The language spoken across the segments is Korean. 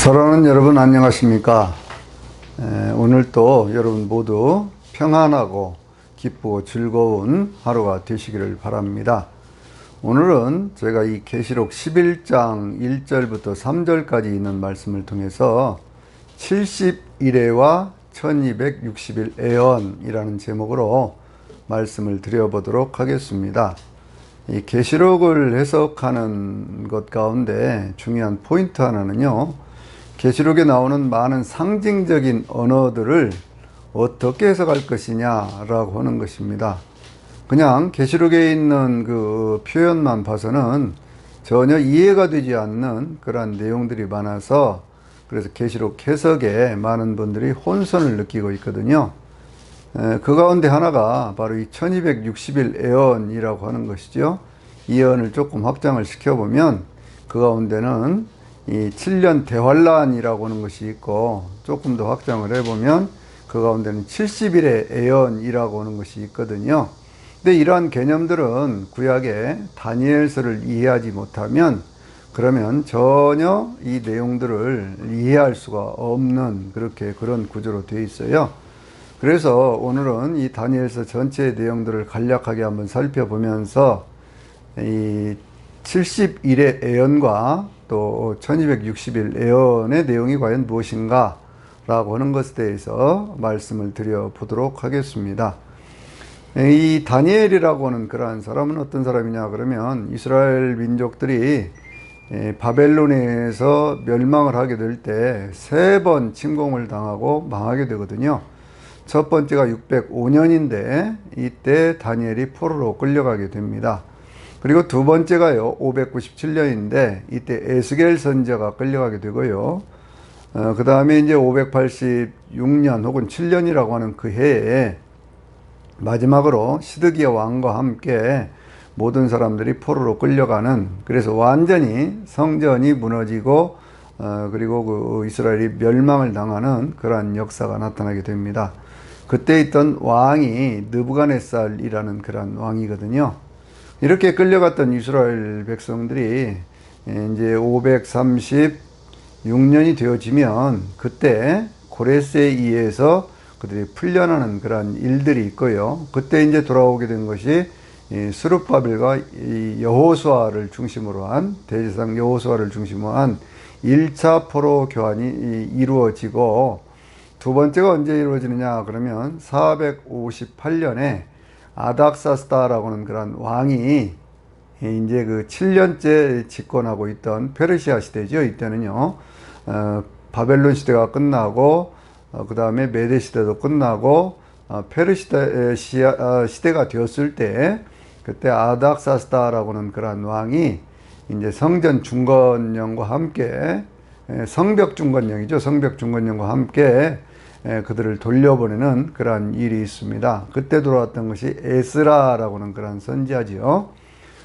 사랑하는 여러분, 안녕하십니까? 오늘 또 여러분 모두 평안하고 기쁘고 즐거운 하루가 되시기를 바랍니다. 오늘은 제가 이 계시록 11장 1절부터 3절까지 있는 말씀을 통해서 70일애와 1260일 애언이라는 제목으로 말씀을 드려보도록 하겠습니다. 이 계시록을 해석하는 것 가운데 중요한 포인트 하나는요, 계시록에 나오는 많은 상징적인 언어들을 어떻게 해석할 것이냐라고 하는 것입니다. 그냥 계시록에 있는 그 표현만 봐서는 전혀 이해가 되지 않는 그러한 내용들이 많아서, 그래서 계시록 해석에 많은 분들이 혼선을 느끼고 있거든요. 그 가운데 하나가 바로 이 1260일 애언이라고 하는 것이죠. 이 애언을 조금 확장을 시켜보면 그 가운데는 이 7년 대환란이라고 하는 것이 있고, 조금 더 확장을 해보면 그 가운데는 70일의 애언이라고 하는 것이 있거든요. 근데 이러한 개념들은 구약의 다니엘서를 이해하지 못하면 그러면 전혀 이 내용들을 이해할 수가 없는 그런 구조로 되어 있어요. 그래서 오늘은 이 다니엘서 전체의 내용들을 간략하게 한번 살펴보면서 이 70일의 애언과 또 1260일 애언의 내용이 과연 무엇인가 라고 하는 것에 대해서 말씀을 드려보도록 하겠습니다. 이 다니엘이라고 하는 그러한 사람은 어떤 사람이냐 그러면, 이스라엘 민족들이 바벨론에서 멸망을 하게 될 때 3번 침공을 당하고 망하게 되거든요. 첫 번째가 605년인데 이때 다니엘이 포로로 끌려가게 됩니다. 그리고 두 번째가요 597년인데 이때 에스겔 선지자가 끌려가게 되고요. 그 다음에 이제 586년 혹은 7년이라고 하는 그 해에 마지막으로 시드기야 왕과 함께 모든 사람들이 포로로 끌려가는, 그래서 완전히 성전이 무너지고 그리고 그 이스라엘이 멸망을 당하는 그러한 역사가 나타나게 됩니다. 그때 있던 왕이 느부갓네살이라는 그런 왕이거든요. 이렇게 끌려갔던 이스라엘 백성들이 이제 536년이 되어지면 그때 고레스에 의해서 그들이 풀려나는 그런 일들이 있고요. 그때 이제 돌아오게 된 것이 스룹바벨과 여호수아를 중심으로 한, 대제사장 여호수아를 중심으로 한 1차 포로 교환이 이루어지고, 두 번째가 언제 이루어지느냐 그러면 458년에 아닥사스다라고 하는 그런 왕이 이제 그 7년째 집권하고 있던 페르시아 시대죠. 이때는요, 바벨론 시대가 끝나고, 그 다음에 메데 시대도 끝나고, 페르시아 시대가 되었을 때, 그때 아닥사스다라고 하는 그런 왕이 이제 성전 중건령과 함께, 성벽 중건령이죠. 성벽 중건령과 함께 그들을 돌려보내는 그러한 일이 있습니다. 그때 돌아왔던 것이 에스라라고 하는 그런 선지자지요.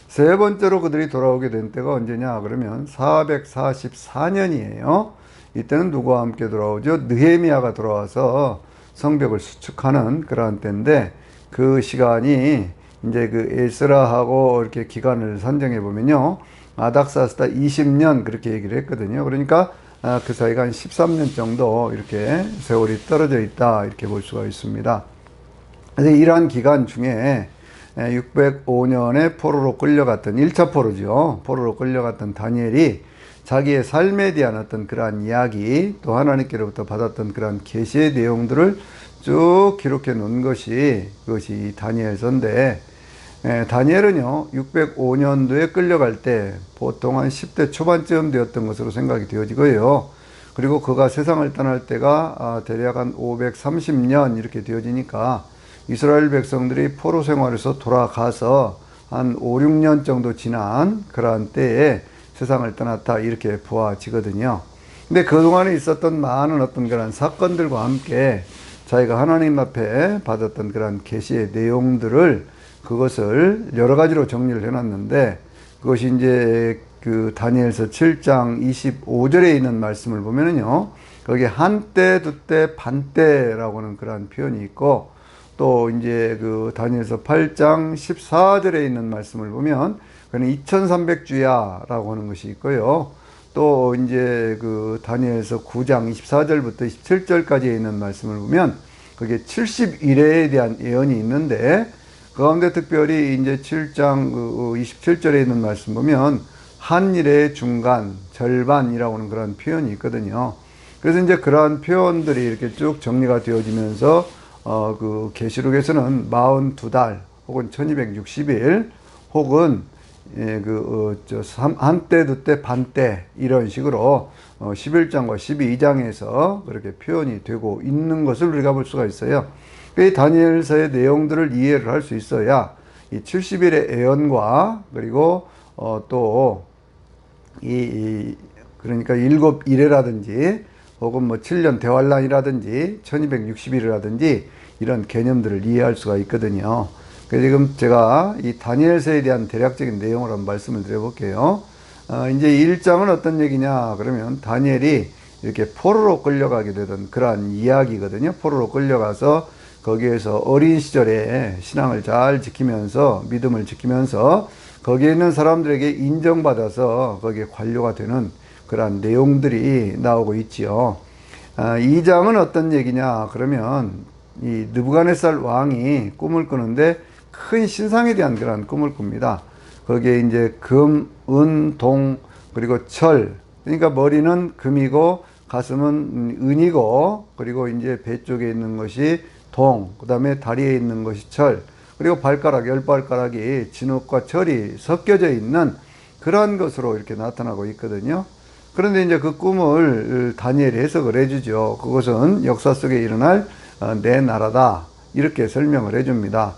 세 번째로 그들이 돌아오게 된 때가 언제냐 그러면 444년이에요. 이때는 누구와 함께 돌아오죠? 느헤미야가 돌아와서 성벽을 수축하는 그러한 때인데, 그 시간이 이제 그 에스라하고 이렇게 기간을 산정해 보면요, 아닥사스다 20년 그렇게 얘기를 했거든요. 그러니까 그 사이가 한 13년 정도 이렇게 세월이 떨어져 있다, 이렇게 볼 수가 있습니다. 그래서 이러한 기간 중에 605년에 포로로 끌려갔던 1차 포로죠. 포로로 끌려갔던 다니엘이 자기의 삶에 대한 어떤 그러한 이야기, 또 하나님께로부터 받았던 그러한 계시의 내용들을 쭉 기록해 놓은 것이, 그것이 다니엘서인데, 다니엘은요 605년도에 끌려갈 때 보통 한 10대 초반쯤 되었던 것으로 생각이 되어지고요. 그리고 그가 세상을 떠날 때가 대략 한 530년 이렇게 되어지니까 이스라엘 백성들이 포로 생활에서 돌아가서 한 5, 6년 정도 지난 그러한 때에 세상을 떠났다, 이렇게 보아지거든요. 근데 그동안에 있었던 많은 어떤 그런 사건들과 함께 자기가 하나님 앞에 받았던 그런 계시의 내용들을, 그것을 여러 가지로 정리를 해놨는데, 그것이 이제 그 다니엘서 7장 25절에 있는 말씀을 보면은요, 거기에 한때, 두때, 반때라고 하는 그런 표현이 있고, 또 이제 그 다니엘서 8장 14절에 있는 말씀을 보면 그는 2300주야라고 하는 것이 있고요. 또 이제 그 다니엘서 9장 24절부터 27절까지에 있는 말씀을 보면 그게 71회에 대한 예언이 있는데 그 가운데 특별히 이제 7장 27절에 있는 말씀 보면 한 일의 중간, 절반이라고 하는 그런 표현이 있거든요. 그래서 이제 그러한 표현들이 이렇게 쭉 정리가 되어지면서 그 계시록에서는 42달 혹은 1260일 혹은 한때, 두때, 반때 이런 식으로 11장과 12장에서 그렇게 표현이 되고 있는 것을 우리가 볼 수가 있어요. 이 다니엘서의 내용들을 이해를 할 수 있어야 이 70일의 애언과 그리고 그러니까 7일이라든지 혹은 뭐 7년 대환란이라든지 1260일이라든지 이런 개념들을 이해할 수가 있거든요. 그래서 지금 제가 이 다니엘서에 대한 대략적인 내용을 한번 말씀을 드려볼게요. 이제 1장은 어떤 얘기냐 그러면 다니엘이 이렇게 포로로 끌려가게 되던 그러한 이야기거든요. 포로로 끌려가서 거기에서 어린 시절에 신앙을 잘 지키면서 믿음을 지키면서 거기에 있는 사람들에게 인정받아서 거기에 관료가 되는 그러한 내용들이 나오고 있지요. 2장은 어떤 얘기냐 그러면 이 느부갓네살 왕이 꿈을 꾸는데 큰 신상에 대한 그런 꿈을 꿉니다. 거기에 이제 금, 은, 동 그리고 철, 그러니까 머리는 금이고 가슴은 은이고 그리고 이제 배 쪽에 있는 것이 동, 그 다음에 다리에 있는 것이 철, 그리고 발가락, 10발가락이 진흙과 철이 섞여져 있는 그런 것으로 이렇게 나타나고 있거든요. 그런데 이제 그 꿈을 다니엘이 해석을 해주죠. 그것은 역사 속에 일어날 내 나라다. 이렇게 설명을 해줍니다.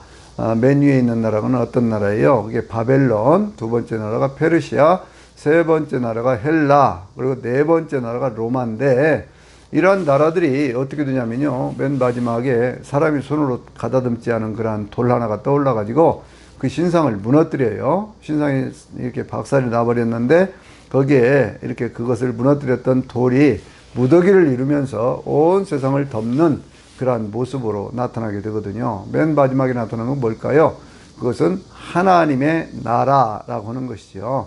맨 위에 있는 나라는 어떤 나라예요? 그게 바벨론, 두 번째 나라가 페르시아, 세 번째 나라가 헬라, 그리고 네 번째 나라가 로마인데 이러한 나라들이 어떻게 되냐면요. 맨 마지막에 사람이 손으로 가다듬지 않은 그러한 돌 하나가 떠올라 가지고 그 신상을 무너뜨려요. 신상이 이렇게 박살이 나버렸는데 거기에 이렇게 그것을 무너뜨렸던 돌이 무더기를 이루면서 온 세상을 덮는 그러한 모습으로 나타나게 되거든요. 맨 마지막에 나타나는 건 뭘까요? 그것은 하나님의 나라라고 하는 것이죠.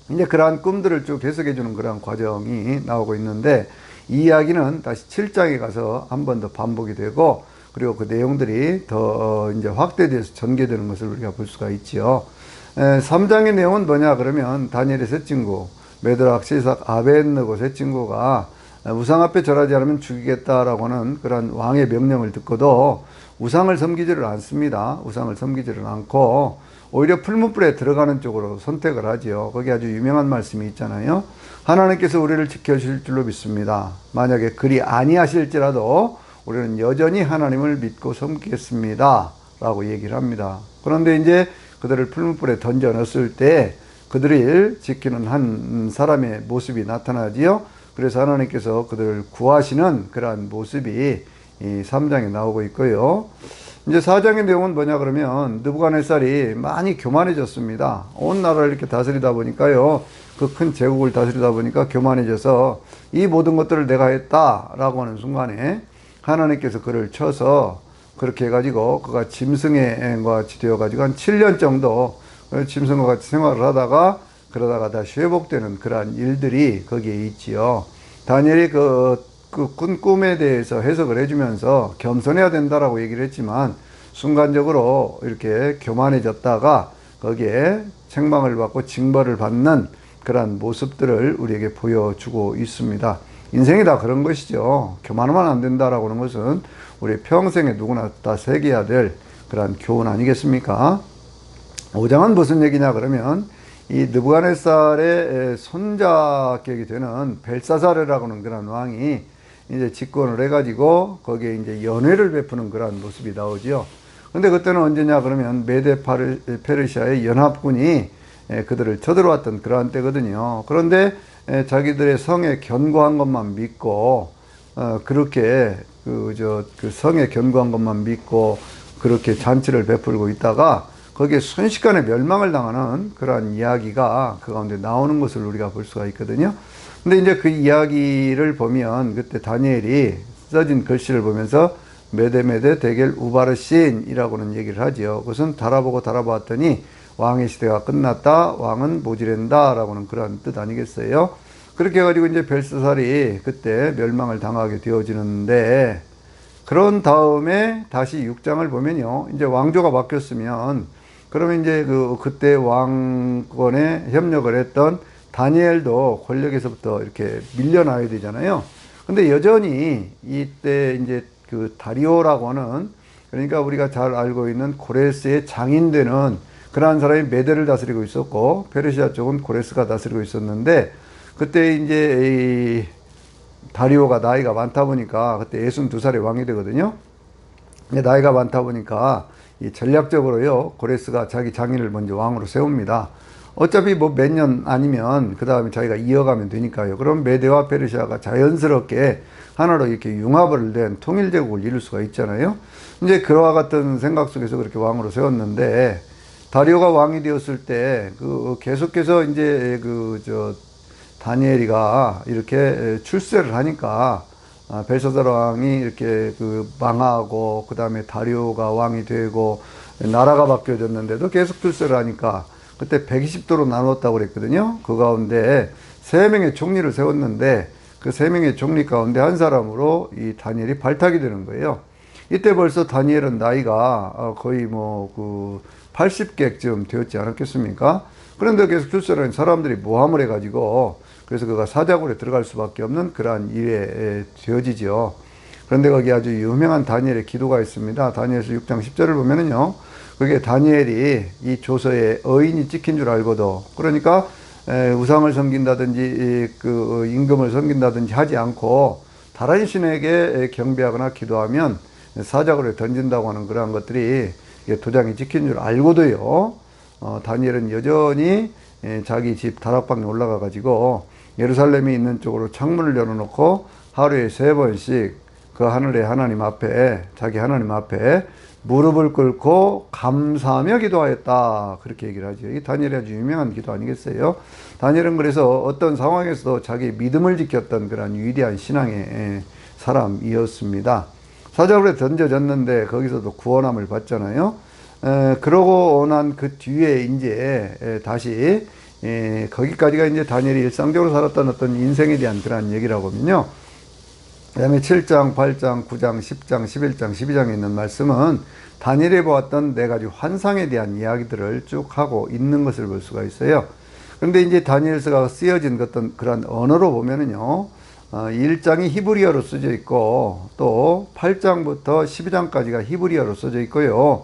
이제 그러한 꿈들을 쭉 해석해 주는 그러한 과정이 나오고 있는데 이 이야기는 다시 7장에 가서 한 번 더 반복이 되고 그리고 그 내용들이 더 이제 확대돼서 전개되는 것을 우리가 볼 수가 있지요. 3장의 내용은 뭐냐 그러면 다니엘의 세 친구 메드락, 시삭, 아벳느고 세 친구가 우상 앞에 절하지 않으면 죽이겠다라고 하는 그런 왕의 명령을 듣고도 우상을 섬기지를 않습니다. 우상을 섬기지를 않고 오히려 풀무불에 들어가는 쪽으로 선택을 하지요. 거기 아주 유명한 말씀이 있잖아요. 하나님께서 우리를 지켜주실 줄로 믿습니다. 만약에 그리 아니하실지라도 우리는 여전히 하나님을 믿고 섬기겠습니다. 라고 얘기를 합니다. 그런데 이제 그들을 풀무불에 던져 넣었을 때 그들을 지키는 한 사람의 모습이 나타나지요. 그래서 하나님께서 그들을 구하시는 그러한 모습이 이 3장에 나오고 있고요. 이제 4장의 내용은 뭐냐 그러면 느부갓네살이 많이 교만해졌습니다. 온 나라를 이렇게 다스리다 보니까요. 그 큰 제국을 다스리다 보니까 교만해져서 이 모든 것들을 내가 했다라고 하는 순간에 하나님께서 그를 쳐서 그렇게 해가지고 그가 짐승의 같이 되어가지고 한 7년 정도 짐승과 같이 생활을 하다가 그러다가 다시 회복되는 그러한 일들이 거기에 있지요. 다니엘이 그 꾼 꿈에 대해서 해석을 해주면서 겸손해야 된다라고 얘기를 했지만 순간적으로 이렇게 교만해졌다가 거기에 책망을 받고 징벌을 받는 그러한 모습들을 우리에게 보여주고 있습니다. 인생이 다 그런 것이죠. 교만하면 안 된다라고 하는 것은 우리 평생에 누구나 다 새겨야 될 그러한 교훈 아니겠습니까? 5장은 무슨 얘기냐 그러면 이 느부갓네살의 손자격이 되는 벨사사르라고 하는 그런 왕이 이제 집권을 해가지고 거기에 이제 연회를 베푸는 그런 모습이 나오지요. 근데 그때는 언제냐 그러면 메데 페르시아의 연합군이 그들을 쳐들어왔던 그러한 때거든요. 그런데 자기들의 성에 견고한 것만 믿고 그렇게 그 성에 견고한 것만 믿고 그렇게 잔치를 베풀고 있다가 거기에 순식간에 멸망을 당하는 그러한 이야기가 그 가운데 나오는 것을 우리가 볼 수가 있거든요. 근데 이제 그 이야기를 보면 그때 다니엘이 써진 글씨를 보면서 메데메데 데겔 우바르신이라고는 얘기를 하지요. 그것은 달아보고 달아보았더니 왕의 시대가 끝났다. 왕은 모지랜다. 라고는 그런 뜻 아니겠어요? 그렇게 해가지고 이제 벨사살이 그때 멸망을 당하게 되어지는데, 그런 다음에 다시 6장을 보면요. 이제 왕조가 바뀌었으면, 그러면 이제 그때 왕권에 협력을 했던 다니엘도 권력에서부터 이렇게 밀려나야 되잖아요. 근데 여전히 이때 이제 그 다리오라고 하는, 그러니까 우리가 잘 알고 있는 고레스의 장인되는 그러한 사람이 메대를 다스리고 있었고, 페르시아 쪽은 고레스가 다스리고 있었는데, 그때 이제 다리오가 나이가 많다 보니까 그때 62살에 왕이 되거든요. 근데 나이가 많다 보니까 이 전략적으로요, 고레스가 자기 장인을 먼저 왕으로 세웁니다. 어차피 뭐 몇 년 아니면 그 다음에 자기가 이어가면 되니까요. 그럼 메대와 페르시아가 자연스럽게 하나로 이렇게 융합을 된 통일제국을 이룰 수가 있잖아요. 이제 그와 같은 생각 속에서 그렇게 왕으로 세웠는데, 다리오가 왕이 되었을 때 계속해서 이제 다니엘이가 이렇게 출세를 하니까, 벨사살 왕이 이렇게 망하고, 그 다음에 다리오가 왕이 되고, 나라가 바뀌어졌는데도 계속 출세를 하니까, 그때 120도로 나눴다고 그랬거든요. 그 가운데 3명의 총리를 세웠는데, 그 3명의 총리 가운데 한 사람으로 이 다니엘이 발탁이 되는 거예요. 이때 벌써 다니엘은 나이가 거의 80객쯤 되었지 않았겠습니까? 그런데 계속 출세를 하는 사람들이 모함을 해가지고, 그래서 그가 사자굴에 들어갈 수밖에 없는 그러한 일에 되어지죠. 그런데 거기 아주 유명한 다니엘의 기도가 있습니다. 다니엘서 6장 10절을 보면은요, 그게 다니엘이 이 조서에 어인이 찍힌 줄 알고도, 그러니까 우상을 섬긴다든지 임금을 섬긴다든지 하지 않고 다른 신에게 경배하거나 기도하면 사자굴에 던진다고 하는 그러한 것들이 도장이 찍힌 줄 알고도요, 다니엘은 여전히 자기 집 다락방에 올라가 가지고 예루살렘에 있는 쪽으로 창문을 열어놓고 하루에 3번씩 그 하늘의 하나님 앞에, 자기 하나님 앞에 무릎을 꿇고 감사하며 기도하였다. 그렇게 얘기를 하죠. 이 다니엘이 아주 유명한 기도 아니겠어요? 다니엘은 그래서 어떤 상황에서도 자기 믿음을 지켰던 그런 위대한 신앙의 사람이었습니다. 사자굴에 던져졌는데 거기서도 구원함을 받잖아요. 그러고 난 그 뒤에 이제 다시 거기까지가 이제 다니엘이 일상적으로 살았던 어떤 인생에 대한 그런 얘기라고 하면요. 그 다음에 7장, 8장, 9장, 10장, 11장, 12장에 있는 말씀은 다니엘이 보았던 4가지 환상에 대한 이야기들을 쭉 하고 있는 것을 볼 수가 있어요. 그런데 이제 다니엘서가 쓰여진 어떤 그런 언어로 보면은요, 1장이 히브리어로 써져 있고, 또 8장부터 12장까지가 히브리어로 써져 있고요.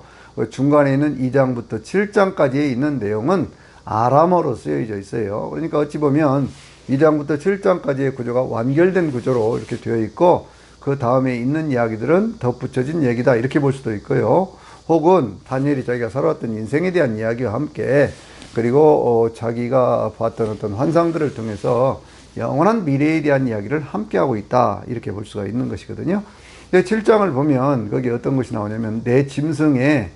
중간에 있는 2장부터 7장까지에 있는 내용은 아람어로 쓰여져 있어요. 그러니까 어찌 보면 2장부터 7장까지의 구조가 완결된 구조로 이렇게 되어 있고, 그 다음에 있는 이야기들은 덧붙여진 얘기다, 이렇게 볼 수도 있고요. 혹은 다니엘이 자기가 살아왔던 인생에 대한 이야기와 함께, 그리고 자기가 봤던 어떤 환상들을 통해서 영원한 미래에 대한 이야기를 함께 하고 있다, 이렇게 볼 수가 있는 것이거든요. 7장을 보면 거기 어떤 것이 나오냐면 내 짐승의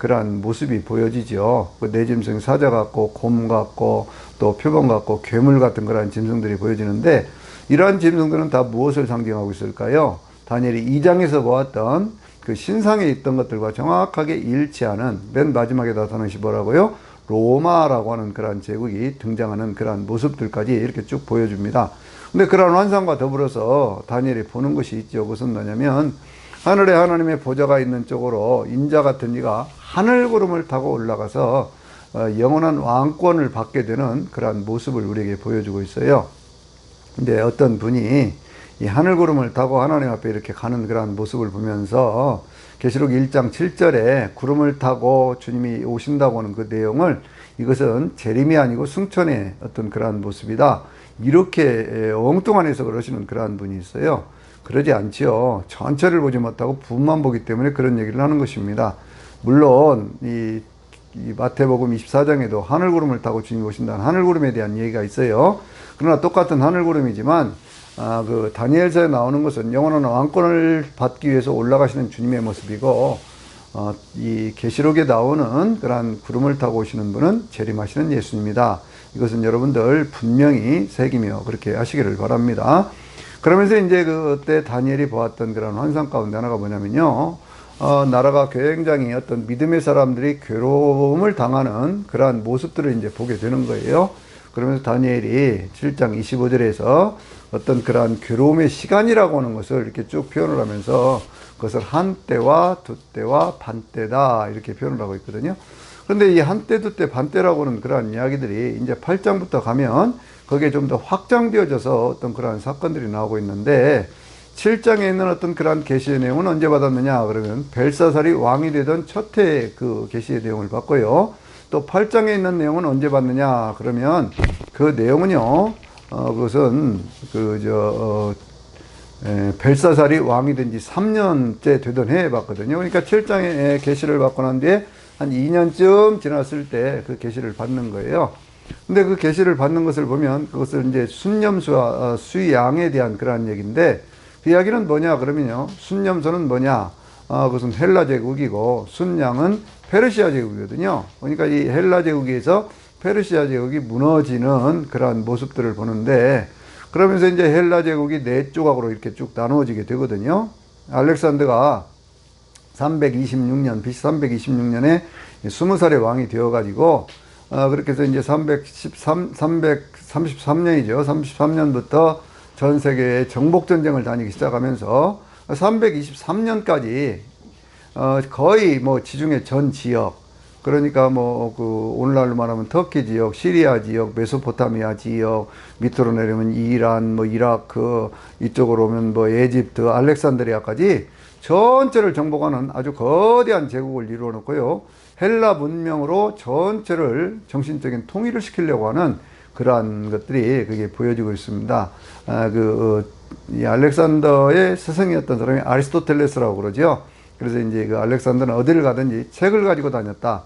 그러한 모습이 보여지죠. 내 짐승 사자 같고 곰 같고 또 표범 같고 괴물 같은 그런 짐승들이 보여지는데, 이러한 짐승들은 다 무엇을 상징하고 있을까요? 다니엘이 2장에서 보았던 그 신상에 있던 것들과 정확하게 일치하는, 맨 마지막에 나타나는 것이 뭐라고요? 로마라고 하는 그러한 제국이 등장하는 그러한 모습들까지 이렇게 쭉 보여줍니다. 근데 그러한 환상과 더불어서 다니엘이 보는 것이 있죠. 그것은 뭐냐면, 하늘에 하나님의 보좌가 있는 쪽으로 인자 같은 이가 하늘구름을 타고 올라가서 영원한 왕권을 받게 되는 그러한 모습을 우리에게 보여주고 있어요. 근데 어떤 분이 이 하늘구름을 타고 하나님 앞에 이렇게 가는 그러한 모습을 보면서 계시록 1장 7절에 구름을 타고 주님이 오신다고 하는 그 내용을, 이것은 재림이 아니고 승천의 어떤 그러한 모습이다, 이렇게 엉뚱한 해석을 하시는 그러한 분이 있어요. 그러지 않지요. 전체를 보지 못하고 부분만 보기 때문에 그런 얘기를 하는 것입니다. 물론 이 마태복음 24장에도 하늘구름을 타고 주님이 오신다는 하늘구름에 대한 얘기가 있어요. 그러나 똑같은 하늘구름이지만 그 다니엘서에 나오는 것은 영원한 왕권을 받기 위해서 올라가시는 주님의 모습이고, 이 계시록에 나오는 그러한 구름을 타고 오시는 분은 재림하시는 예수님이다. 이것은 여러분들 분명히 새기며 그렇게 하시기를 바랍니다. 그러면서 이제 그때 다니엘이 보았던 그런 환상 가운데 하나가 뭐냐면요, 나라가 굉장히 어떤 믿음의 사람들이 괴로움을 당하는 그러한 모습들을 이제 보게 되는 거예요. 그러면서 다니엘이 7장 25절에서 어떤 그러한 괴로움의 시간이라고 하는 것을 이렇게 쭉 표현을 하면서 그것을 한때와 두때와 반때다 이렇게 표현을 하고 있거든요. 그런데 이 한때, 두때, 반때라고 하는 그러한 이야기들이 이제 8장부터 가면 거기에 좀 더 확장되어져서 어떤 그러한 사건들이 나오고 있는데 7장에 있는 어떤 그러한 계시의 내용은 언제 받았느냐 그러면 벨사살이 왕이 되던 첫 해 그 계시의 내용을 받고요. 또 8장에 있는 내용은 언제 받느냐 그러면 그 내용은요 그것은 벨사살이 왕이 된 지 3년째 되던 해에 받거든요. 그러니까 7장에 계시를 받고 난 뒤에 한 2년쯤 지났을 때 그 계시를 받는 거예요. 근데 그 계시를 받는 것을 보면 그것을 이제 순념수와 수양에 대한 그러한 얘기인데 그 이야기는 뭐냐 그러면요. 순념소는 뭐냐? 그것은 헬라 제국이고 순양은 페르시아 제국이거든요. 그러니까 이 헬라 제국에서 페르시아 제국이 무너지는 그러한 모습들을 보는데 그러면서 이제 헬라 제국이 네 조각으로 이렇게 쭉 나누어지게 되거든요. 알렉산더가 326년, BC 326년에 20살의 왕이 되어가지고 그렇게 해서 이제 333년이죠. 33년부터 전 세계에 정복전쟁을 다니기 시작하면서 323년까지 거의 뭐 지중해 전 지역, 그러니까 뭐 그 오늘날로 말하면 터키 지역, 시리아 지역, 메소포타미아 지역, 밑으로 내려면 이란, 뭐 이라크, 이쪽으로 오면 뭐 에집트, 알렉산드리아까지 전체를 정복하는 아주 거대한 제국을 이루어 놓고요. 헬라 문명으로 전체를 정신적인 통일을 시키려고 하는 그러한 것들이 그게 보여지고 있습니다. 이 알렉산더의 스승이었던 사람이 아리스토텔레스라고 그러죠. 그래서 이제 그 알렉산더는 어디를 가든지 책을 가지고 다녔다.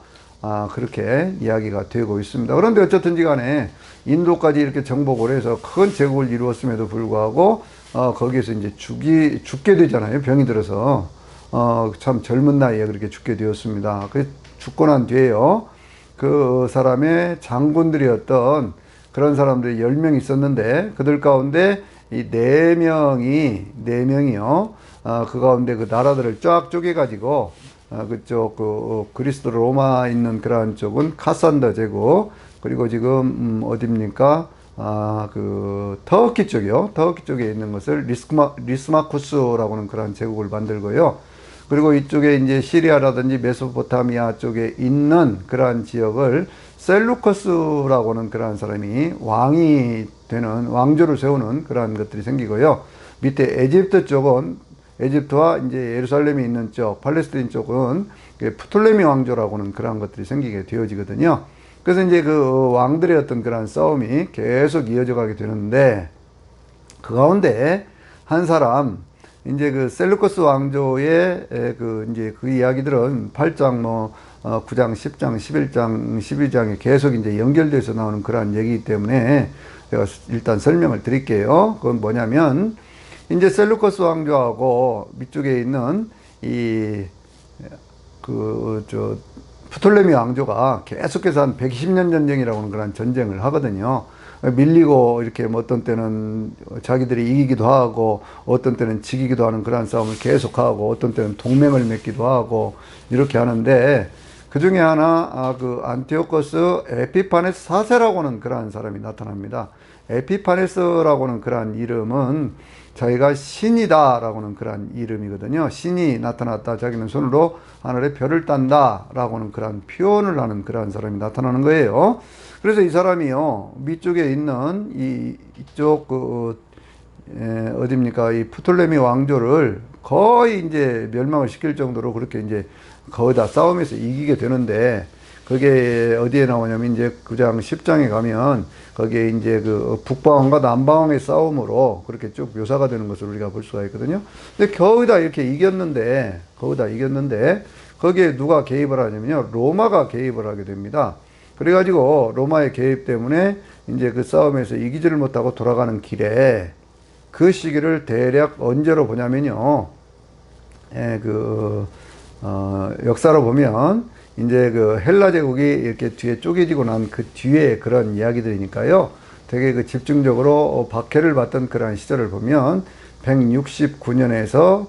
그렇게 이야기가 되고 있습니다. 그런데 어쨌든지 간에 인도까지 이렇게 정복을 해서 큰 제국을 이루었음에도 불구하고 거기에서 이제 죽게 되잖아요. 병이 들어서. 참 젊은 나이에 그렇게 죽게 되었습니다. 그 죽고 난 뒤에요. 그 사람의 장군들이었던 그런 사람들이 10명 있었는데 그들 가운데 이 4명이요. 그 가운데 그 나라들을 쫙 쪼개가지고 그쪽 그리스 로마 있는 그러한 쪽은 카산더 제국, 그리고 지금 어디입니까? 그 터키 쪽이요. 터키 쪽에 있는 것을 리스마쿠스라고 하는 그런 제국을 만들고요. 그리고 이쪽에 이제 시리아라든지 메소포타미아 쪽에 있는 그러한 지역을 셀루커스라고 하는 그러한 사람이 왕이 되는, 왕조를 세우는 그러한 것들이 생기고요. 밑에 에집트 쪽은, 에집트와 이제 예루살렘이 있는 쪽, 팔레스타인 쪽은 프톨레미 왕조라고 하는 그러한 것들이 생기게 되어지거든요. 그래서 이제 그 왕들의 어떤 그러한 싸움이 계속 이어져 가게 되는데, 그 가운데 한 사람, 이제 그 셀루커스 왕조의 이제 그 이야기들은 8장 9장, 10장, 11장, 12장에 계속 이제 연결돼서 나오는 그러한 얘기이기 때문에 제가 일단 설명을 드릴게요. 그건 뭐냐면, 이제 셀루커스 왕조하고 밑쪽에 있는 프톨레미 왕조가 계속해서 한 120년 전쟁이라고 하는 그런 전쟁을 하거든요. 밀리고 이렇게 뭐 어떤 때는 자기들이 이기기도 하고 어떤 때는 지기기도 하는 그런 싸움을 계속하고 어떤 때는 동맹을 맺기도 하고 이렇게 하는데, 그 중에 하나 그 안티오코스 에피파네스 4세라고 하는 그러한 사람이 나타납니다. 에피파네스라고 하는 그러한 이름은 자기가 신이다 라고 하는 그러한 이름이거든요. 신이 나타났다, 자기는 손으로 하늘에 별을 딴다 라고 하는 그러한 표현을 하는 그러한 사람이 나타나는 거예요. 그래서 이 사람이요, 밑쪽에 있는 이쪽 어딥니까, 이 프톨레미 왕조를 거의 이제 멸망을 시킬 정도로 그렇게 이제 거의 다 싸움에서 이기게 되는데, 그게 어디에 나오냐면 이제 9장 10장에 가면 거기에 이제 그 북방왕과 남방왕의 싸움으로 그렇게 쭉 묘사가 되는 것을 우리가 볼 수가 있거든요. 근데 거의 다 이렇게 이겼는데, 거기에 누가 개입을 하냐면요, 로마가 개입을 하게 됩니다. 그래가지고 로마의 개입 때문에 이제 그 싸움에서 이기지를 못하고 돌아가는 길에, 그 시기를 대략 언제로 보냐면요, 역사로 보면 이제 그 헬라 제국이 이렇게 뒤에 쪼개지고 난 그 뒤에 그런 이야기들이니까요, 되게 그 집중적으로 박해를 받던 그런 시절을 보면 169년에서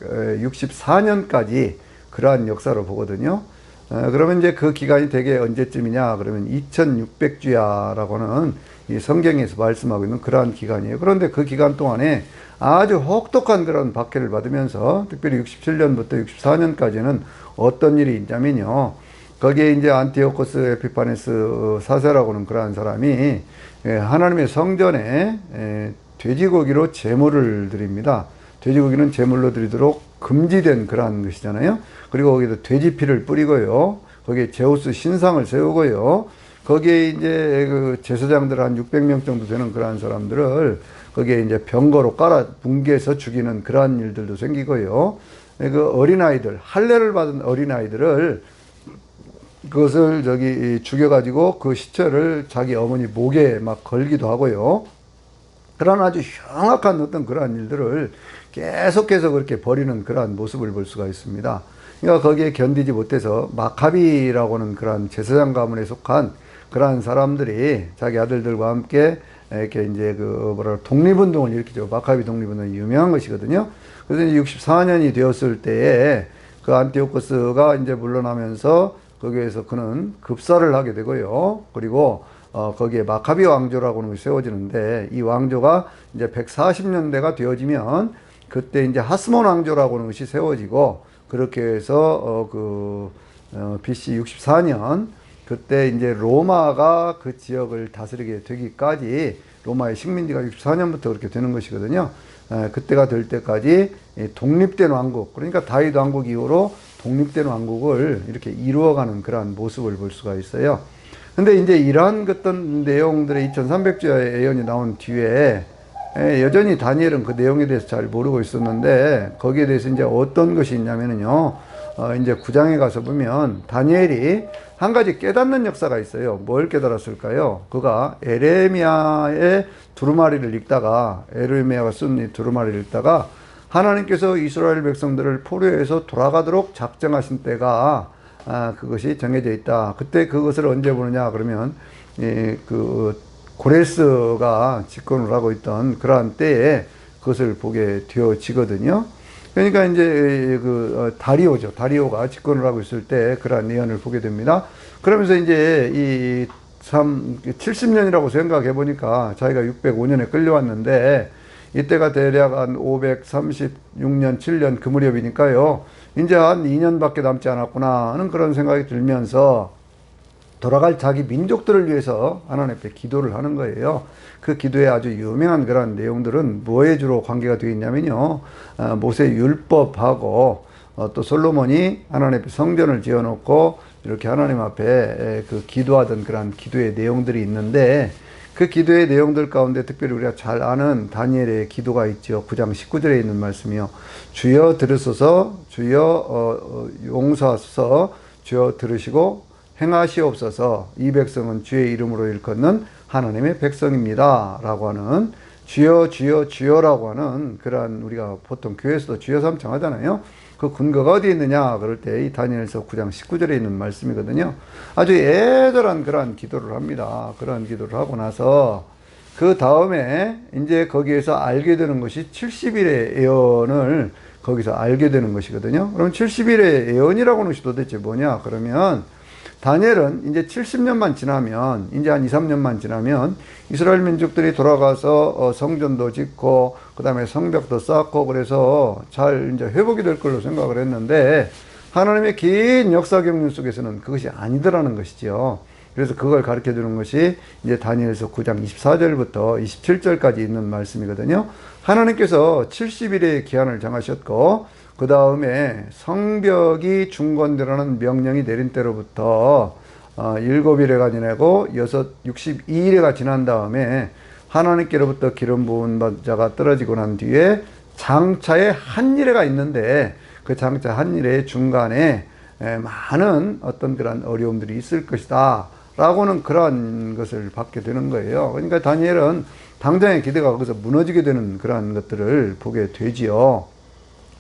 164년까지 그러한 역사로 보거든요. 그러면 이제 그 기간이 대개 언제쯤이냐? 그러면 2600주야라고는 이 성경에서 말씀하고 있는 그러한 기간이에요. 그런데 그 기간 동안에 아주 혹독한 그런 박해를 받으면서 특별히 67년부터 64년까지는 어떤 일이 있냐면요. 거기에 이제 안티오코스 에피파네스 사세라고는 그러한 사람이 하나님의 성전에 돼지고기로 제물을 드립니다. 돼지고기는 제물로 드리도록 금지된 그러한 것이잖아요. 그리고 거기다 돼지피를 뿌리고요. 거기에 제우스 신상을 세우고요. 거기에 이제 그 제사장들 한 600명 정도 되는 그러한 사람들을 거기에 이제 병거로 깔아 뭉개서 죽이는 그러한 일들도 생기고요. 그 어린아이들, 할례를 받은 어린아이들을 그것을 죽여가지고 그 시체를 자기 어머니 목에 막 걸기도 하고요. 그런 아주 흉악한 어떤 그러한 일들을 계속해서 그렇게 벌이는 그러한 모습을 볼 수가 있습니다. 그러니까 거기에 견디지 못해서 마카비라고는 그러한 제사장 가문에 속한 그러한 사람들이 자기 아들들과 함께 이렇게 이제 독립운동을 일으키죠. 마카비 독립운동이 유명한 것이거든요. 그래서 이제 64년이 되었을 때에 그 안티오코스가 이제 물러나면서 거기에서 그는 급사를 하게 되고요. 그리고 거기에 마카비 왕조라고 세워지는데 이 왕조가 이제 140년대가 되어지면 그때 이제 하스몬 왕조라고 하는 것이 세워지고 그렇게 해서 BC 64년 그때 이제 로마가 그 지역을 다스리게 되기까지 로마의 식민지가 64년부터 그렇게 되는 것이거든요. 그때가 될 때까지 독립된 왕국, 그러니까 다윗 왕국 이후로 독립된 왕국을 이렇게 이루어가는 그러한 모습을 볼 수가 있어요. 근데 이제 이러한 어떤 내용들의 2300주의 예언이 나온 뒤에 여전히 다니엘은 그 내용에 대해서 잘 모르고 있었는데 거기에 대해서 이제 어떤 것이 있냐면요. 이제 9장에 가서 보면 다니엘이 한 가지 깨닫는 역사가 있어요. 뭘 깨달았을까요? 그가 에레미야의 두루마리를 읽다가 에레미야가 쓴 이 두루마리를 읽다가 하나님께서 이스라엘 백성들을 포로에서 돌아가도록 작정하신 때가 그것이 정해져 있다. 그때 그것을 언제 보느냐 그러면 고레스가 집권을 하고 있던 그러한 때에 그것을 보게 되어지거든요. 그러니까 이제 다리오죠. 다리오가 집권을 하고 있을 때 그러한 예언을 보게 됩니다. 그러면서 이제 70년이라고 생각해 보니까 자기가 605년에 끌려왔는데 이때가 대략 한 536년, 7년 그 무렵이니까요. 이제 한 2년밖에 남지 않았구나 하는 그런 생각이 들면서 돌아갈 자기 민족들을 위해서 하나님 앞에 기도를 하는 거예요. 그 기도에 아주 유명한 그런 내용들은 뭐에 주로 관계가 되어 있냐면요. 모세 율법하고 또 솔로몬이 하나님 앞에 성전을 지어놓고 이렇게 하나님 앞에 그 기도하던 그런 기도의 내용들이 있는데 그 기도의 내용들 가운데 특별히 우리가 잘 아는 다니엘의 기도가 있죠. 9장 19절에 있는 말씀이요. 주여 들으소서, 주여 용서하소서, 주여 들으시고 행하시옵소서. 이 백성은 주의 이름으로 일컫는 하나님의 백성입니다. 라고 하는 주여 주여 주여라고 하는 그러한 우리가 보통 교회에서도 주여 삼창하잖아요. 그 근거가 어디에 있느냐 그럴 때 이 다니엘서 9장 19절에 있는 말씀이거든요. 아주 애절한 그러한 기도를 합니다. 그러한 기도를 하고 나서 그 다음에 이제 거기에서 알게 되는 것이 70일의 예언을 거기서 알게 되는 것이거든요. 그럼 70일의 예언이라고 하는 것이 도대체 뭐냐 그러면 다니엘은 이제 70년만 지나면, 이제 한 2, 3년만 지나면 이스라엘 민족들이 돌아가서 성전도 짓고, 그 다음에 성벽도 쌓고, 그래서 잘 이제 회복이 될 걸로 생각을 했는데, 하나님의 긴 역사 경륜 속에서는 그것이 아니더라는 것이죠. 그래서 그걸 가르쳐 주는 것이 이제 다니엘서 9장 24절부터 27절까지 있는 말씀이거든요. 하나님께서 70일의 기한을 정하셨고, 그 다음에 성벽이 중건되라는 명령이 내린 때로부터 7일에가 지나고 62일에가 지난 다음에 하나님께로부터 기름 부은 자가 떨어지고 난 뒤에 장차에 한 일회가 있는데 그 장차 한 일회 중간에 많은 어떤 그런 어려움들이 있을 것이다 라고는 그런 것을 받게 되는 거예요. 그러니까 다니엘은 당장의 기대가 거기서 무너지게 되는 그런 것들을 보게 되지요.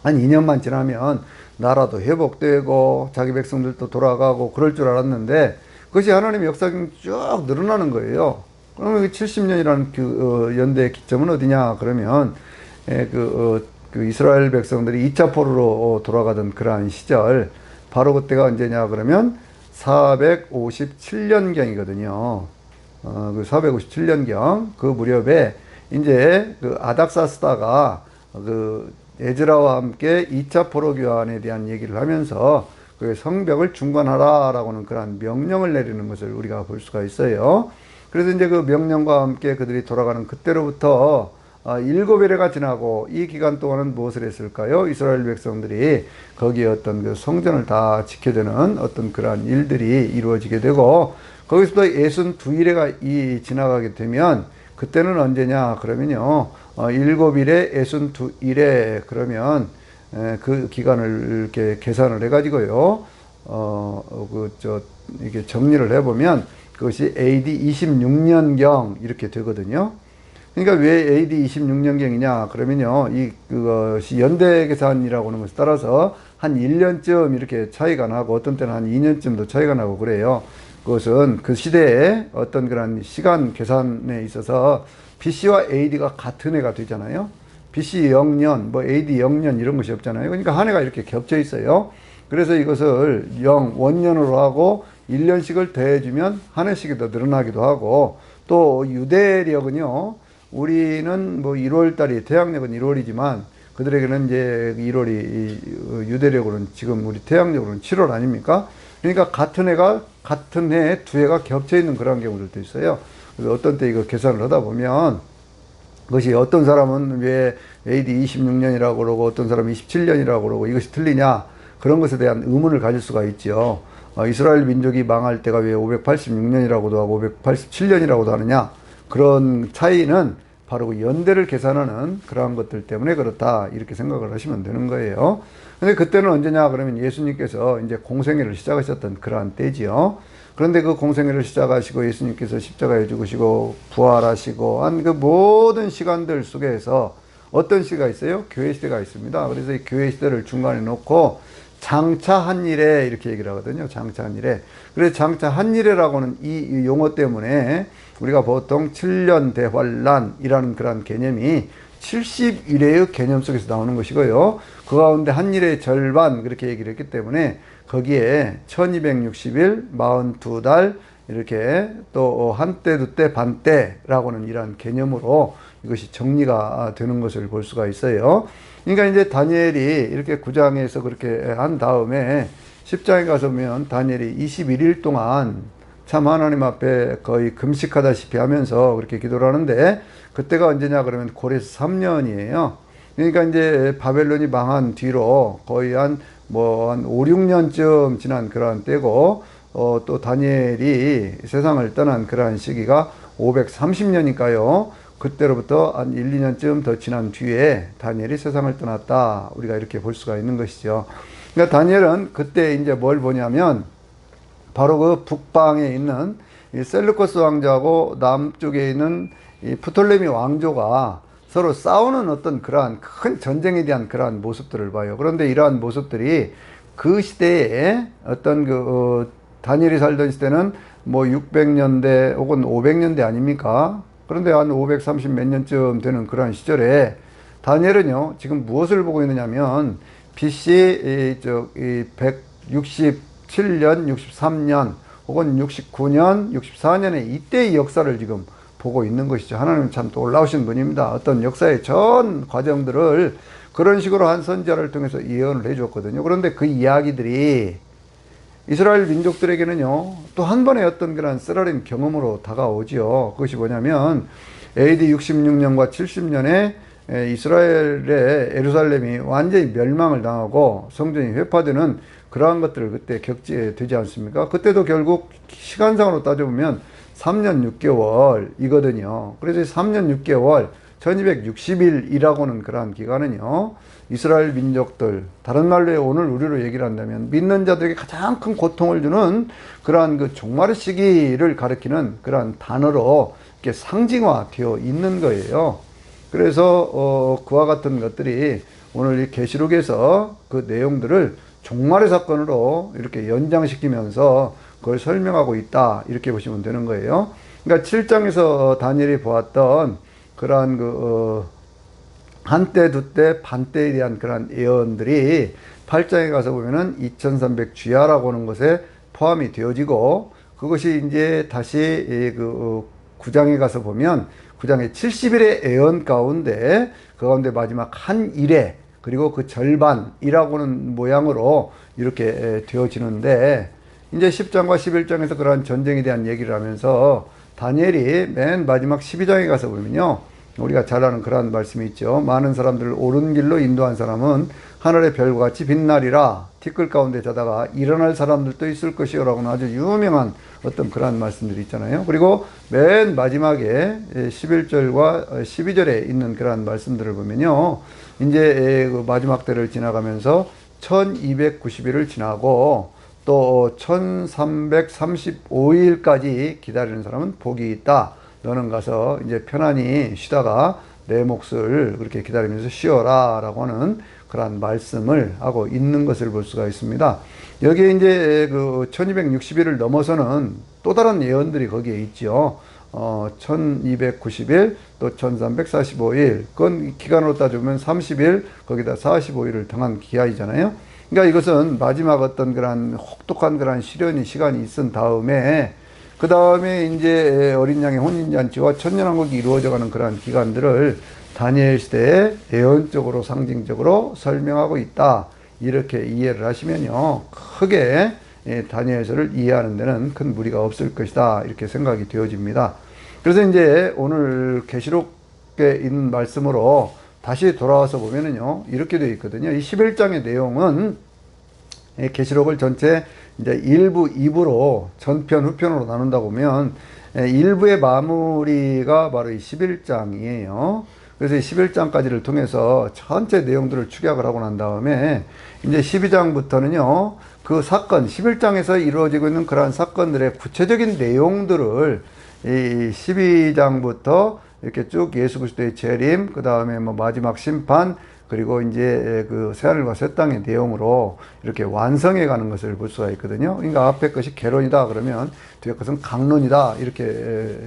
한 2년만 지나면 나라도 회복되고 자기 백성들도 돌아가고 그럴 줄 알았는데 그것이 하나님의 역사가 쭉 늘어나는 거예요. 그러면 70년이라는 그 연대의 기점은 어디냐 그러면 그 이스라엘 백성들이 2차 포로로 돌아가던 그러한 시절 바로 그때가 언제냐 그러면 457년경이거든요. 그 457년경 그 무렵에 이제 그 아닥사스다가 그 에즈라와 함께 2차 포로 교환에 대한 얘기를 하면서 그 성벽을 중건하라라고는 그러한 명령을 내리는 것을 우리가 볼 수가 있어요. 그래서 이제 그 명령과 함께 그들이 돌아가는 그때로부터 7일회가 지나고 이 기간 동안은 무엇을 했을까요? 이스라엘 백성들이 거기에 어떤 그 성전을 다 지켜주는 어떤 그러한 일들이 이루어지게 되고 거기서부터 62일회가 지나가게 되면 그때는 언제냐 그러면요 7일에 62일에 그러면 그 기간을 이렇게 계산을 해 가지고요 이게 정리를 해보면 그것이 AD 26년경 이렇게 되거든요. 그러니까 왜 AD 26년경이냐 그러면요 그것이 연대 계산이라고 하는 것에 따라서 한 1년쯤 이렇게 차이가 나고 어떤 때는 한 2년쯤도 차이가 나고 그래요. 그것은 그 시대에 어떤 그런 시간 계산에 있어서 BC와 AD가 같은 해가 되잖아요. BC 0년, 뭐 AD 0년 이런 것이 없잖아요. 그러니까 한 해가 이렇게 겹쳐 있어요. 그래서 이것을 원년으로 하고 1년씩을 더해주면 한 해씩이 더 늘어나기도 하고 또 유대력은요. 우리는 뭐 1월달이 태양력은 1월이지만 그들에게는 이제 1월이 유대력으로는 지금 우리 태양력으로는 7월 아닙니까? 그러니까 같은 해가 같은 해에 두 해가 겹쳐 있는 그런 경우들도 있어요. 그래서 어떤 때 이거 계산을 하다 보면 그것이 어떤 사람은 왜 AD 26년이라고 그러고 어떤 사람은 27년이라고 그러고 이것이 틀리냐 그런 것에 대한 의문을 가질 수가 있죠. 이스라엘 민족이 망할 때가 왜 586년이라고도 하고 587년이라고도 하느냐 그런 차이는 바로 그 연대를 계산하는 그러한 것들 때문에 그렇다 이렇게 생각을 하시면 되는 거예요. 근데 그때는 언제냐 그러면 예수님께서 이제 공생애를 시작하셨던 그러한 때지요. 그런데 그 공생애를 시작하시고 예수님께서 십자가에 죽으시고 부활하시고 한 그 모든 시간들 속에서 어떤 시대가 있어요? 교회 시대가 있습니다. 그래서 이 교회 시대를 중간에 놓고 장차 한 일에 이렇게 얘기를 하거든요. 장차 한 일에. 그래서 장차 한 일에라고는 이 용어 때문에 우리가 보통 7년 대환란이라는 그런 개념이 70일의 개념 속에서 나오는 것이고요. 그 가운데 한 일의 절반 그렇게 얘기를 했기 때문에 거기에 1260일, 42달 이렇게 또 한때, 두때, 반때라고는 이런 개념으로 이것이 정리가 되는 것을 볼 수가 있어요. 그러니까 이제 다니엘이 이렇게 9장에서 그렇게 한 다음에 10장에 가서 보면 다니엘이 21일 동안 참 하나님 앞에 거의 금식하다시피 하면서 그렇게 기도를 하는데 그때가 언제냐 그러면 고레스 3년이에요. 그러니까 이제 바벨론이 망한 뒤로 거의 한 5, 6년쯤 지난 그러한 때고 또 다니엘이 세상을 떠난 그러한 시기가 530년이니까요. 그때로부터 한 1, 2년쯤 더 지난 뒤에 다니엘이 세상을 떠났다. 우리가 이렇게 볼 수가 있는 것이죠. 그러니까 다니엘은 그때 이제 뭘 보냐면 바로 그 북방에 있는 이 셀루커스 왕조하고 남쪽에 있는 이 프톨레미 왕조가 서로 싸우는 어떤 그러한 큰 전쟁에 대한 그러한 모습들을 봐요. 그런데 이러한 모습들이 그 시대에 어떤 다니엘이 살던 시대는 뭐 600년대 혹은 500년대 아닙니까? 그런데 한 530 몇 년쯤 되는 그런 시절에 다니엘은요, 지금 무엇을 보고 있느냐면 BC 167년, 63년 혹은 69년, 64년의 이때의 역사를 지금 보고 있는 것이죠. 하나님은 참 놀라우신 분입니다. 어떤 역사의 전 과정들을 그런 식으로 한 선지자를 통해서 예언을 해줬거든요. 그런데 그 이야기들이 이스라엘 민족들에게는요, 또 한 번의 어떤 그런 쓰라린 경험으로 다가오지요. 그것이 뭐냐면 AD 66년과 70년에 이스라엘의 예루살렘이 완전히 멸망을 당하고 성전이 회파되는 그러한 것들을 그때 겪게 되지 않습니까? 그때도 결국 시간상으로 따져보면 3년 6개월이거든요. 그래서 3년 6개월, 1260일이라고는 그러한 기간은요, 이스라엘 민족들, 다른 말로 오늘 우리로 얘기를 한다면 믿는 자들에게 가장 큰 고통을 주는 그러한 그 종말의 시기를 가리키는 그러한 단어로 이렇게 상징화되어 있는 거예요. 그래서 그와 같은 것들이 오늘 이 계시록에서 그 내용들을 종말의 사건으로 이렇게 연장시키면서 그걸 설명하고 있다 이렇게 보시면 되는 거예요. 그러니까 7장에서 다니엘이 보았던 그러한 한때, 두때, 반때에 대한 그런 예언들이 8장에 가서 보면은 2300주야라고 하는 것에 포함이 되어지고, 그것이 이제 다시 그 9장에 가서 보면 9장의 70일의 애언 가운데 그 가운데 마지막 한 일에, 그리고 그 절반이라고 하는 모양으로 이렇게 되어지는데, 이제 10장과 11장에서 그러한 전쟁에 대한 얘기를 하면서 다니엘이 맨 마지막 12장에 가서 보면요, 우리가 잘 아는 그러한 말씀이 있죠. 많은 사람들을 옳은 길로 인도한 사람은 하늘의 별과 같이 빛나리라. 티끌 가운데 자다가 일어날 사람들도 있을 것이요라고는 아주 유명한 어떤 그러한 말씀들이 있잖아요. 그리고 맨 마지막에 11절과 12절에 있는 그러한 말씀들을 보면요, 이제 그 마지막 때를 지나가면서 1290일을 지나고 또 1335일까지 기다리는 사람은 복이 있다. 너는 가서 이제 편안히 쉬다가 내 몫을 그렇게 기다리면서 쉬어라 라고 하는 그러한 말씀을 하고 있는 것을 볼 수가 있습니다. 여기에 이제 그 1260일을 넘어서는 또 다른 예언들이 거기에 있죠. 1290일 또 1345일, 그건 기간으로 따지면 30일 거기다 45일을 당한 기하이잖아요. 그러니까 이것은 마지막 어떤 그런 혹독한 그런 시련이 시간이 있은 다음에, 그 다음에 이제 어린 양의 혼인잔치와 천년왕국이 이루어져가는 그러한 기간들을 다니엘 시대에 예언적으로 상징적으로 설명하고 있다. 이렇게 이해를 하시면요, 크게 다니엘서를 이해하는 데는 큰 무리가 없을 것이다. 이렇게 생각이 되어집니다. 그래서 이제 오늘 계시록에 있는 말씀으로 다시 돌아와서 보면은요, 이렇게 되어 있거든요. 이 11장의 내용은 계시록을 전체 이제 1부, 2부로 전편, 후편으로 나눈다고 보면 1부의 마무리가 바로 이 11장이에요. 그래서 이 11장까지를 통해서 전체 내용들을 축약을 하고 난 다음에 이제 12장부터는요, 그 사건, 11장에서 이루어지고 있는 그러한 사건들의 구체적인 내용들을 이 12장부터 이렇게 쭉 예수 그리스도의 재림, 그 다음에 뭐 마지막 심판, 그리고 이제 그 새하늘과 새 땅의 내용으로 이렇게 완성해 가는 것을 볼 수가 있거든요. 그러니까 앞에 것이 개론이다 그러면 뒤에 것은 강론이다 이렇게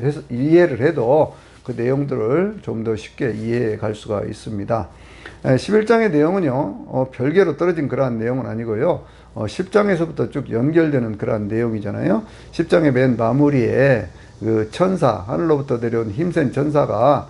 해서 이해를 해도 그 내용들을 좀 더 쉽게 이해해 갈 수가 있습니다. 11장의 내용은요, 별개로 떨어진 그러한 내용은 아니고요, 10장에서부터 쭉 연결되는 그러한 내용이잖아요. 10장의 맨 마무리에 그 천사, 하늘로부터 내려온 힘센 천사가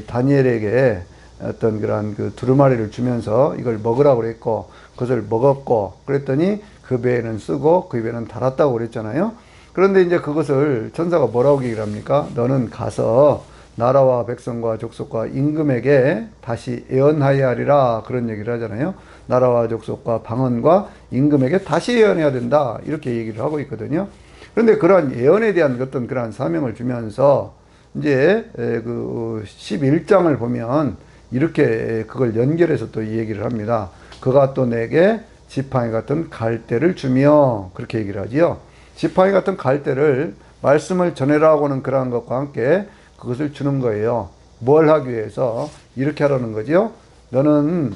다니엘에게 어떤 그런 그 두루마리를 주면서 이걸 먹으라고 그랬고, 그것을 먹었고, 그랬더니 그 배에는 쓰고 그 배에는 달았다고 그랬잖아요. 그런데 이제 그것을 천사가 뭐라고 얘기를 합니까? 너는 가서 나라와 백성과 족속과 임금에게 다시 예언하여야 하리라, 그런 얘기를 하잖아요. 나라와 족속과 방언과 임금에게 다시 예언해야 된다, 이렇게 얘기를 하고 있거든요. 그런데 그러한 예언에 대한 어떤 그러한 사명을 주면서 이제 그 11장을 보면 이렇게 그걸 연결해서 또 이 얘기를 합니다. 그가 또 내게 지팡이 같은 갈대를 주며, 그렇게 얘기를 하지요. 지팡이 같은 갈대를 말씀을 전해라고 하는 그러한 것과 함께 그것을 주는 거예요. 뭘 하기 위해서? 이렇게 하라는 거죠. 너는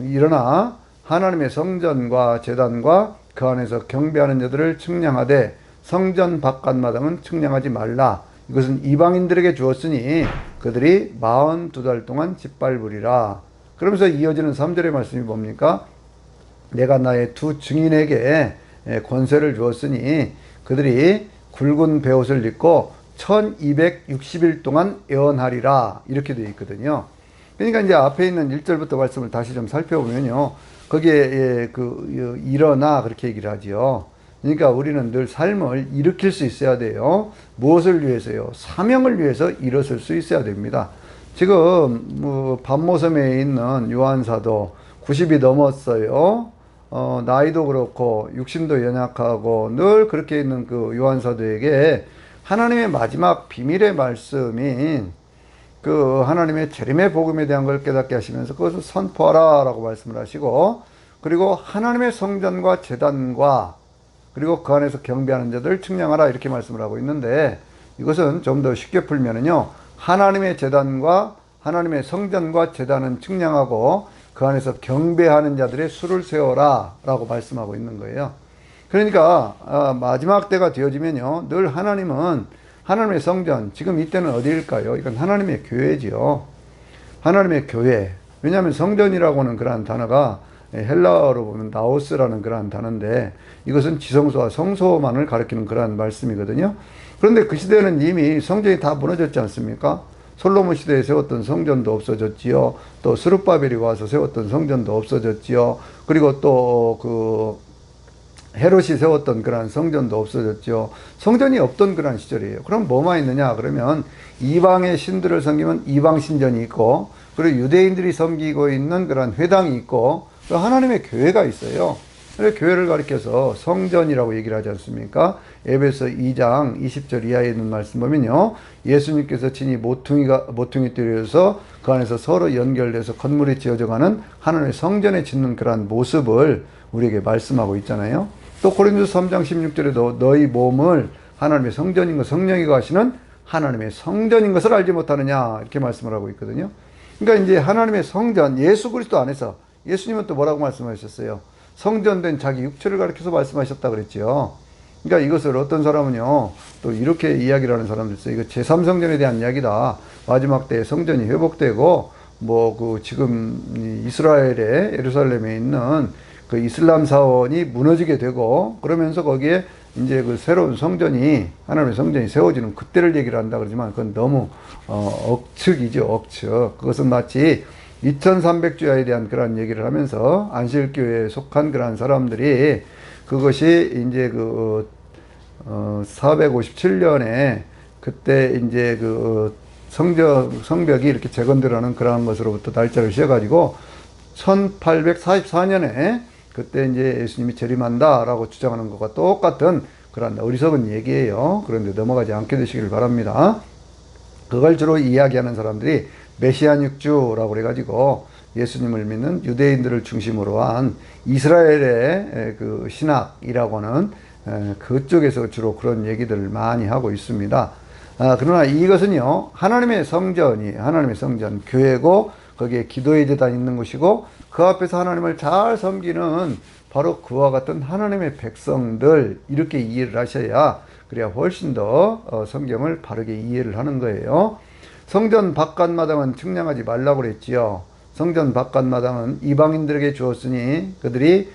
일어나 하나님의 성전과 제단과 그 안에서 경배하는 자들을 측량하되 성전 바깥마당은 측량하지 말라. 이것은 이방인들에게 주었으니 그들이 42달 동안 짓밟으리라. 그러면서 이어지는 3절의 말씀이 뭡니까? 내가 나의 두 증인에게 권세를 주었으니 그들이 굵은 베옷을 입고 1260일 동안 예언하리라. 이렇게 되어 있거든요. 그러니까 이제 앞에 있는 1절부터 말씀을 다시 좀 살펴보면요, 거기에 그 일어나 그렇게 얘기를 하지요. 그러니까 우리는 늘 삶을 일으킬 수 있어야 돼요. 무엇을 위해서요? 사명을 위해서 일어설 수 있어야 됩니다. 지금 뭐 반모섬에 있는 요한사도 90이 넘었어요. 나이도 그렇고 육신도 연약하고 늘 그렇게 있는 그 요한사도에게 하나님의 마지막 비밀의 말씀인 그 하나님의 재림의 복음에 대한 걸 깨닫게 하시면서 그것을 선포하라 라고 말씀을 하시고, 그리고 하나님의 성전과 제단과 그리고 그 안에서 경배하는 자들을 측량하라, 이렇게 말씀을 하고 있는데, 이것은 좀 더 쉽게 풀면은요, 하나님의 제단과 하나님의 성전과 제단은 측량하고 그 안에서 경배하는 자들의 수를 세워라 라고 말씀하고 있는 거예요. 그러니까 마지막 때가 되어지면요, 늘 하나님은 하나님의 성전, 지금 이때는 어디일까요? 이건 하나님의 교회지요. 하나님의 교회. 왜냐하면 성전이라고 하는 그러한 단어가 헬라어로 보면 나오스라는 그러한 단어인데 이것은 지성소와 성소만을 가리키는 그러한 말씀이거든요. 그런데 그 시대는 이미 성전이 다 무너졌지 않습니까? 솔로몬 시대에 세웠던 성전도 없어졌지요. 또 스룹바벨이 와서 세웠던 성전도 없어졌지요. 그리고 또 헤롯이 세웠던 그러한 성전도 없어졌죠. 성전이 없던 그러한 시절이에요. 그럼 뭐만 있느냐? 그러면 이방의 신들을 섬기면 이방 신전이 있고, 그리고 유대인들이 섬기고 있는 그러한 회당이 있고, 또 하나님의 교회가 있어요. 그래서 교회를 가리켜서 성전이라고 얘기를 하지 않습니까? 에베소 2장 20절 이하에 있는 말씀 보면요, 예수님께서 친히 모퉁이 뜰에서 그 안에서 서로 연결돼서 건물이 지어져가는 하나님의 성전에 짓는 그러한 모습을 우리에게 말씀하고 있잖아요. 또 고린도서 3장 16절에도 너희 몸을 하나님의 성전인 것, 성령이 거하시는 하나님의 성전인 것을 알지 못하느냐, 이렇게 말씀을 하고 있거든요. 그러니까 이제 하나님의 성전, 예수 그리스도 안에서, 예수님은 또 뭐라고 말씀하셨어요? 성전된 자기 육체를 가리켜서 말씀하셨다 그랬죠. 그러니까 이것을 어떤 사람은요, 또 이렇게 이야기를 하는 사람들 있어요. 이거 제3성전에 대한 이야기다. 마지막 때에 성전이 회복되고, 지금 이스라엘의 예루살렘에 있는 그 이슬람 사원이 무너지게 되고, 그러면서 거기에 이제 그 새로운 성전이, 하나님의 성전이 세워지는 그때를 얘기를 한다 그러지만, 그건 너무, 억측이죠, 억측. 그것은 마치 2300주야에 대한 그런 얘기를 하면서 안식교회에 속한 그런 사람들이 그것이 이제 457년에 그때 이제 성벽이 이렇게 재건되라는 그러한 것으로부터 날짜를 쉬어가지고 1844년에 그때 이제 예수님이 재림한다라고 주장하는 것과 똑같은 그런 어리석은 얘기예요. 그런데 넘어가지 않게 되시길 바랍니다. 그걸 주로 이야기하는 사람들이 메시아닉주라고 그래가지고 예수님을 믿는 유대인들을 중심으로 한 이스라엘의 그 신학이라고 하는 그쪽에서 주로 그런 얘기들을 많이 하고 있습니다. 그러나 이것은요, 하나님의 성전, 교회고, 거기에 기도의 제단이 있는 곳이고, 그 앞에서 하나님을 잘 섬기는 바로 그와 같은 하나님의 백성들, 이렇게 이해를 하셔야, 그래야 훨씬 더 성경을 바르게 이해를 하는 거예요. 성전 바깥마당은 측량하지 말라고 그랬지요. 성전 바깥마당은 이방인들에게 주었으니 그들이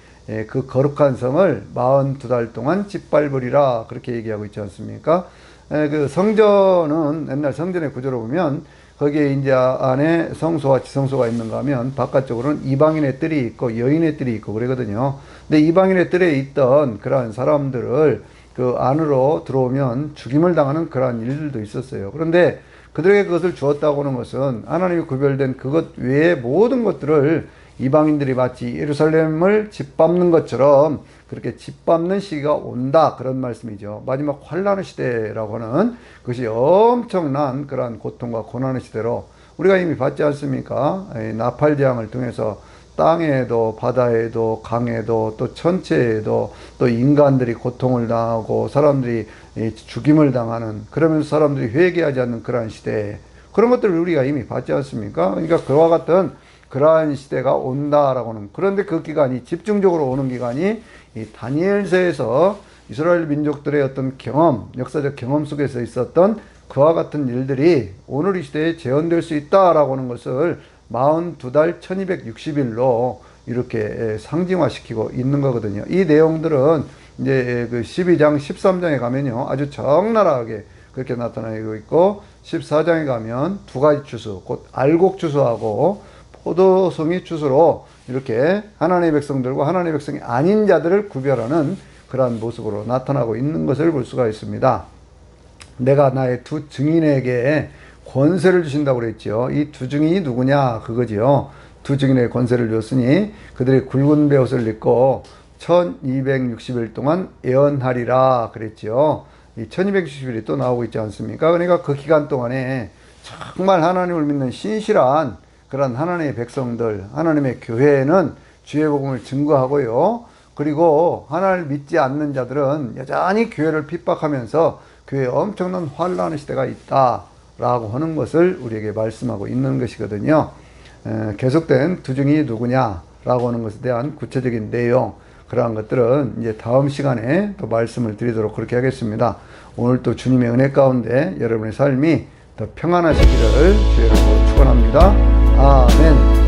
그 거룩한 성을 42달 동안 짓밟으리라, 그렇게 얘기하고 있지 않습니까? 그 성전은 옛날 성전의 구조로 보면 거기에 이제 안에 성소와 지성소가 있는가 하면 바깥쪽으로는 이방인의 뜰이 있고 여인의 뜰이 있고 그러거든요. 근데 이방인의 뜰에 있던 그러한 사람들을 그 안으로 들어오면 죽임을 당하는 그러한 일들도 있었어요. 그런데 그들에게 그것을 주었다고 하는 것은 하나님이 구별된 그것 외의 모든 것들을 이방인들이 마치 예루살렘을 짓밟는 것처럼 그렇게 짓밟는 시기가 온다, 그런 말씀이죠. 마지막 환란의 시대라고 하는 그것이 엄청난 그러한 고통과 고난의 시대로 우리가 이미 봤지 않습니까? 나팔재앙을 통해서 땅에도 바다에도 강에도 또 천체에도 또 인간들이 고통을 당하고 사람들이 죽임을 당하는, 그러면서 사람들이 회개하지 않는 그러한 시대, 그런 것들을 우리가 이미 봤지 않습니까? 그러니까 그와 같은 그러한 시대가 온다라고는, 그런데 그 기간이 집중적으로 오는 기간이 이 다니엘서에서 이스라엘 민족들의 어떤 경험, 역사적 경험 속에서 있었던 그와 같은 일들이 오늘 이 시대에 재현될 수 있다라고 하는 것을 42달 1260일로 이렇게 상징화시키고 있는 거거든요. 이 내용들은 이제 그 12장, 13장에 가면요, 아주 적나라하게 그렇게 나타나고 있고, 14장에 가면 두 가지 추수, 곧 알곡 추수하고 포도송이 추수로 이렇게 하나님의 백성들과 하나님의 백성이 아닌 자들을 구별하는 그러한 모습으로 나타나고 있는 것을 볼 수가 있습니다. 내가 나의 두 증인에게 권세를 주신다고 그랬죠. 이 두 증인이 누구냐, 그거지요. 두 증인에게 권세를 줬으니 그들이 굵은 베옷을 입고 1260일 동안 예언하리라 그랬죠. 이 1260일이 또 나오고 있지 않습니까? 그러니까 그 기간 동안에 정말 하나님을 믿는 신실한 그런 하나님의 백성들, 하나님의 교회는 주의 복음을 증거하고요. 그리고 하나님을 믿지 않는 자들은 여전히 교회를 핍박하면서 교회에 엄청난 환란의 시대가 있다라고 하는 것을 우리에게 말씀하고 있는 것이거든요. 계속된 두 증인이 누구냐라고 하는 것에 대한 구체적인 내용, 그러한 것들은 이제 다음 시간에 또 말씀을 드리도록 그렇게 하겠습니다. 오늘 또 주님의 은혜 가운데 여러분의 삶이 더 평안하시기를 주의 이름으로 축원합니다. 아멘.